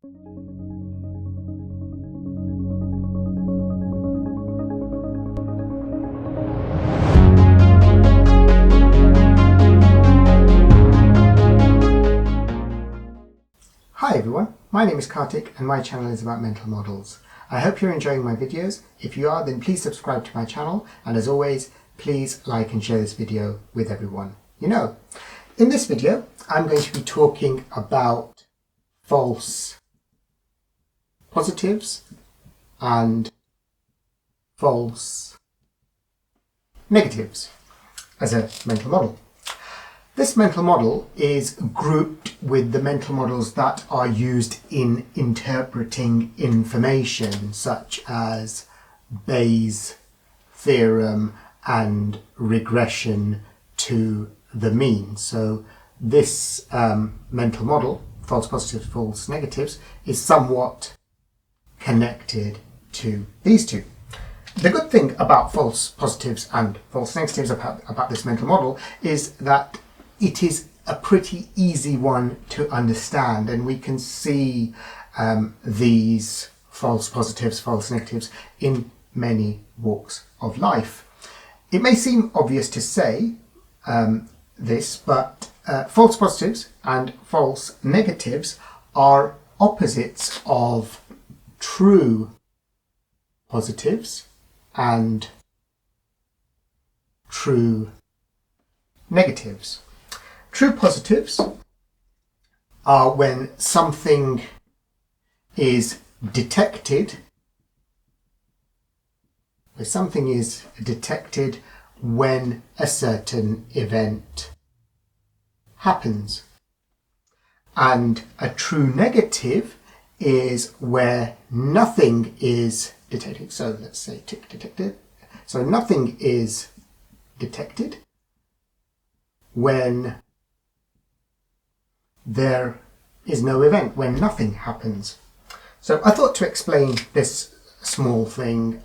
Hi everyone, my name is Kartik and my channel is about mental models. I hope you're enjoying my videos. If you are, then please subscribe to my channel, and as always, please like and share this video with everyone you know. In this video, I'm going to be talking about false positives and false negatives as a mental model. This mental model is grouped with the mental models that are used in interpreting information, such as Bayes' theorem and regression to the mean. So this mental model, false positives, false negatives, is somewhat connected to these two. The good thing about false positives and false negatives about this mental model is that it is a pretty easy one to understand, and we can see these false positives, false negatives in many walks of life. It may seem obvious to say this, but false positives and false negatives are opposites of true positives and true negatives. True positives are when something is detected, when a certain event happens. And a true negative is where nothing is detected. So let's say tick detected. So nothing is detected when there is no event, when nothing happens. So I thought to explain this small thing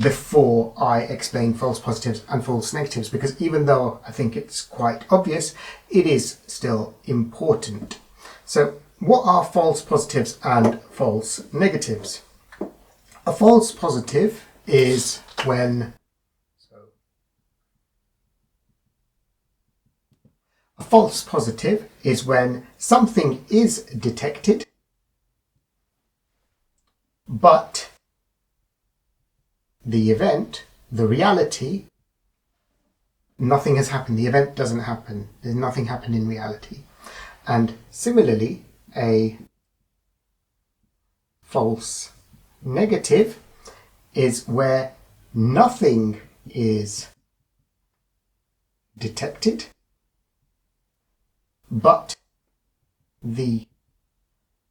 before I explain false positives and false negatives, because even though I think it's quite obvious, it is still important. So what are false positives and false negatives? A false positive is when A false positive is when something is detected, but the event, the reality, nothing has happened. The event doesn't happen. There's nothing happened in reality. And similarly, a false negative is where nothing is detected, but the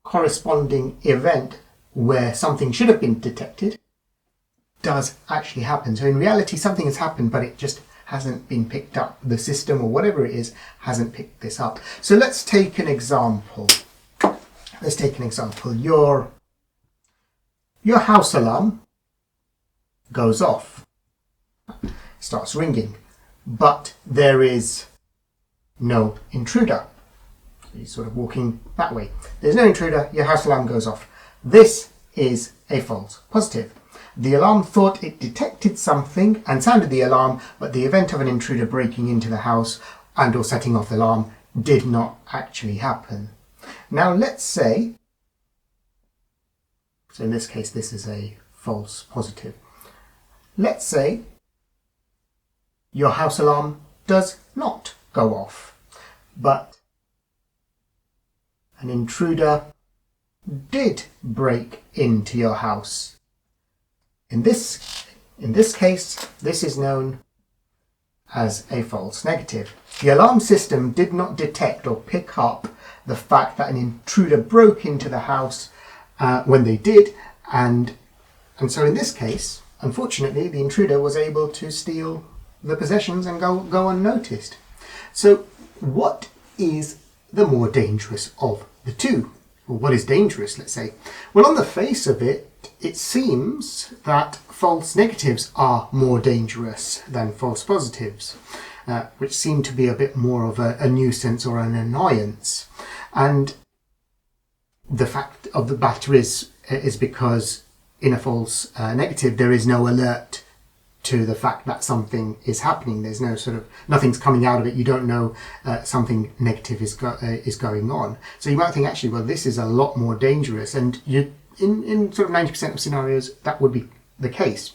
corresponding event where something should have been detected does actually happen. So in reality, something has happened, but it just hasn't been picked up. The system or whatever it is hasn't picked this up. So let's take an example. Your house alarm goes off, starts ringing, but there is no intruder. You're sort of walking that way. There's no intruder, your house alarm goes off. This is a false positive. The alarm thought it detected something and sounded the alarm, but the event of an intruder breaking into the house and or setting off the alarm did not actually happen. Now let's say, so in this case this is a false positive. Let's say your house alarm does not go off, but an intruder did break into your house. In this case, this is known as a false negative. The alarm system did not detect or pick up the fact that an intruder broke into the house when they did, and so in this case, unfortunately, the intruder was able to steal the possessions and go unnoticed. So what is the more dangerous of the two? Or what is dangerous, let's say? Well, on the face of it, it seems that false negatives are more dangerous than false positives, which seem to be a bit more of a nuisance or an annoyance. And the fact of the matter is because in a false negative there is no alert to the fact that something is happening. There's no sort of, nothing's coming out of it. You don't know something negative is going on. So you might think, actually, well, this is a lot more dangerous. And you, in sort of 90% of scenarios, that would be the case.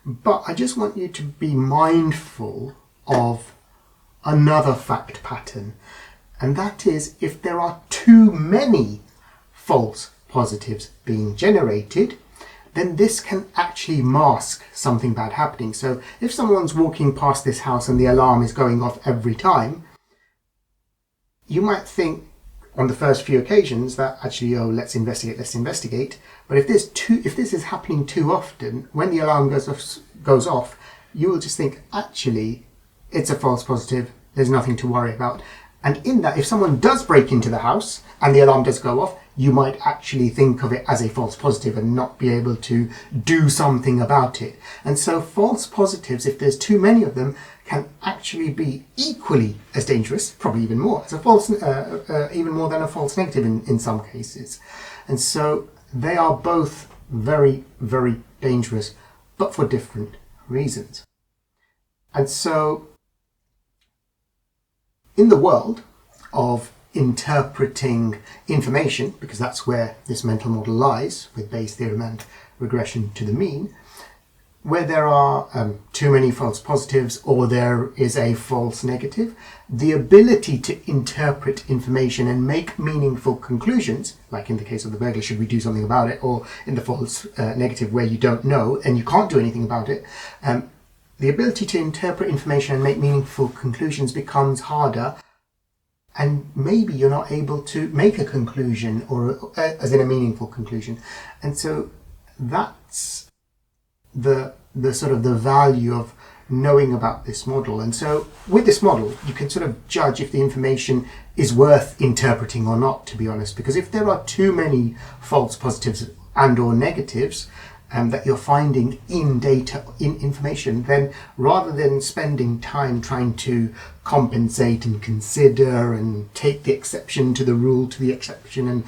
But I just want you to be mindful of another fact pattern. And that is, if there are too many false positives being generated, then this can actually mask something bad happening. So if someone's walking past this house and the alarm is going off every time, you might think on the first few occasions that actually, oh, let's investigate. But if this is happening too often, when the alarm goes off, you will just think, actually, it's a false positive, there's nothing to worry about. And in that, if someone does break into the house and the alarm does go off, you might actually think of it as a false positive and not be able to do something about it. And so false positives, if there's too many of them, can actually be equally as dangerous, probably even more, as a false, even more than a false negative in some cases. And so they are both very, very dangerous, but for different reasons. And so in the world of interpreting information, because that's where this mental model lies with Bayes' theorem and regression to the mean, where there are too many false positives or there is a false negative, the ability to interpret information and make meaningful conclusions, like in the case of the burglar, should we do something about it, or in the false negative where you don't know and you can't do anything about it, the ability to interpret information and make meaningful conclusions becomes harder, and maybe you're not able to make a conclusion, or as in a meaningful conclusion. And so that's the sort of the value of knowing about this model. And so with this model, you can sort of judge if the information is worth interpreting or not, to be honest, because if there are too many false positives and or negatives that you're finding in data, in information, then rather than spending time trying to compensate and consider and take the exception to the rule to the exception and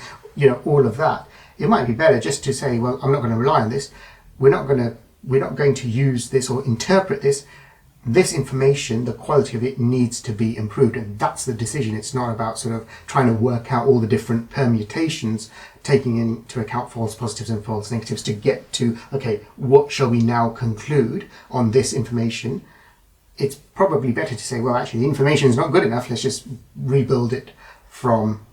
all of that, it might be better just to say, well, I'm not going to rely on this. We're not going to use this or interpret this. This information, the quality of it needs to be improved, and that's the decision. It's not about sort of trying to work out all the different permutations, taking into account false positives and false negatives to get to, okay, what shall we now conclude on this information? It's probably better to say, well, actually, the information is not good enough. Let's just rebuild it from,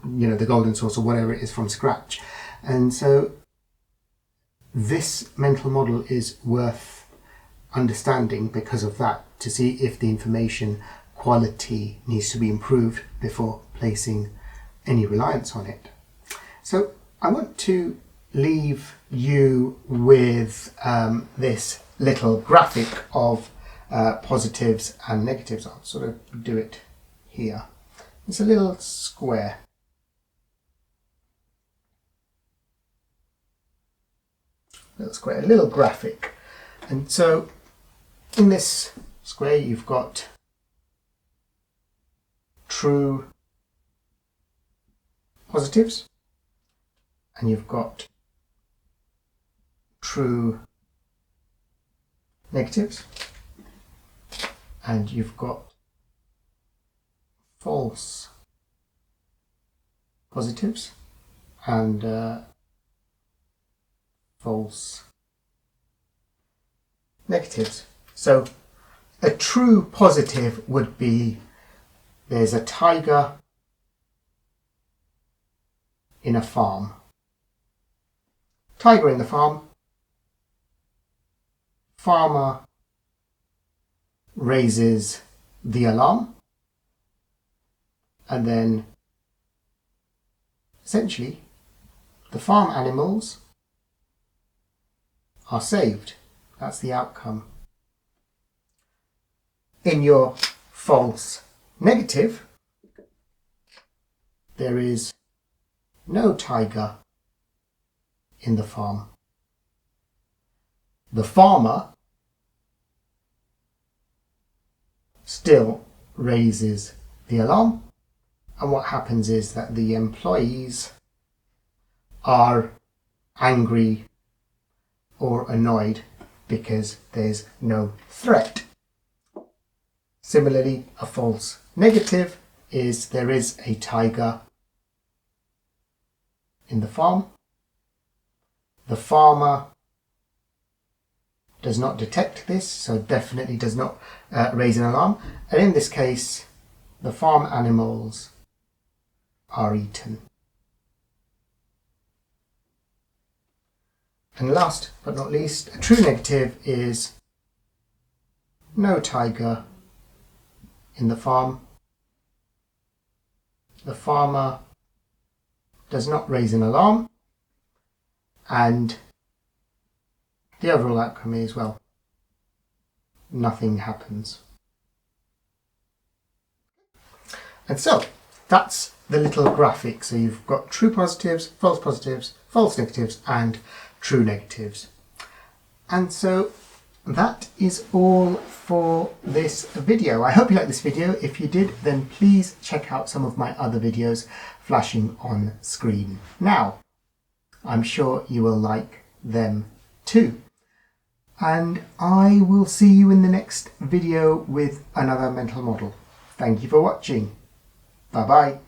the golden source or whatever it is from scratch. And so this mental model is worth understanding because of that, to see if the information quality needs to be improved before placing any reliance on it. So I want to leave you with this little graphic of positives and negatives. I'll sort of do it here. It's a little square. A little graphic. And so in this square you've got true positives and you've got true negatives, and you've got false positives and false negatives. So a true positive would be, there's a tiger in a farm. Tiger in the farm. Farmer raises the alarm, and then essentially the farm animals are saved. That's the outcome. In your false negative, there is no tiger in the farm. The farmer still raises the alarm, and what happens is that the employees are angry or annoyed because there's no threat. Similarly, a false negative is there is a tiger in the farm. The farmer does not detect this, so definitely does not raise an alarm. And in this case, the farm animals are eaten. And last but not least, a true negative is no tiger in the farm. The farmer does not raise an alarm, and the overall outcome is, well, nothing happens. And so that's the little graphic. So you've got true positives, false negatives, and true negatives. And so that is all for this video. I hope you liked this video. If you did, then please check out some of my other videos flashing on screen now. I'm sure you will like them too. And I will see you in the next video with another mental model. Thank you for watching. Bye bye.